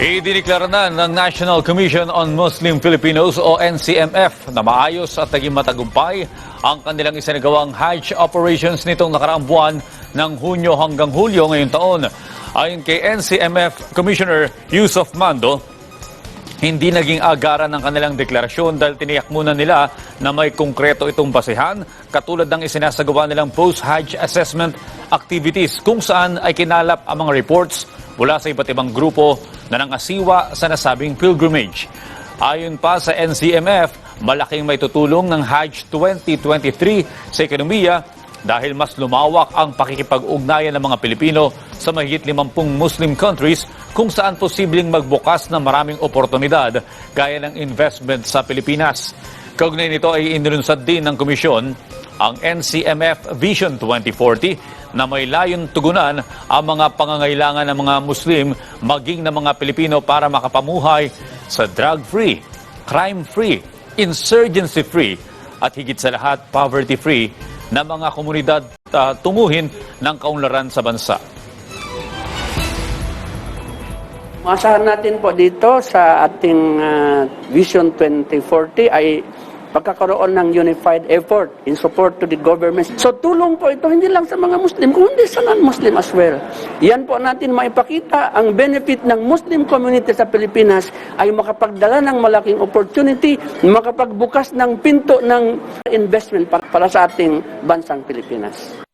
Idiniklara na ng National Commission on Muslim Filipinos o NCMF na maayos at naging matagumpay ang kanilang isinagawang Hajj operations nitong nakaraang buwan ng Hunyo hanggang Hulyo ngayong taon. Ayon kay NCMF Commissioner Yusuf Mando, hindi naging agaran ng kanilang deklarasyon dahil tiniyak muna nila na may konkreto itong basehan katulad ng isinasagawa nilang post-Hajj assessment activities kung saan ay kinalap ang mga reports mula sa iba't ibang grupo na nangasiwa sa nasabing pilgrimage. Ayon pa sa NCMF, malaking may tutulong ng Hajj 2023 sa ekonomiya dahil mas lumawak ang pakikipag-ugnayan ng mga Pilipino sa mahigit 50 Muslim countries kung saan posibleng magbukas ng maraming oportunidad gaya ng investment sa Pilipinas. Kaugnay nito ay inilunsad din ng komisyon ang NCMF Vision 2040 na may layong tugunan ang mga pangangailangan ng mga Muslim maging ng mga Pilipino para makapamuhay sa drug-free, crime-free, insurgency-free at higit sa lahat poverty-free na mga komunidad tunguhin ng kaunlaran sa bansa. Masahan natin po dito sa ating Vision 2040 ay pagkakaroon ng unified effort in support to the government. So tulong po ito hindi lang sa mga Muslim, kundi sa non-Muslim as well. Yan po natin maipakita ang benefit ng Muslim community sa Pilipinas ay makapagdala ng malaking opportunity, makapagbukas ng pinto ng investment para sa ating bansang Pilipinas.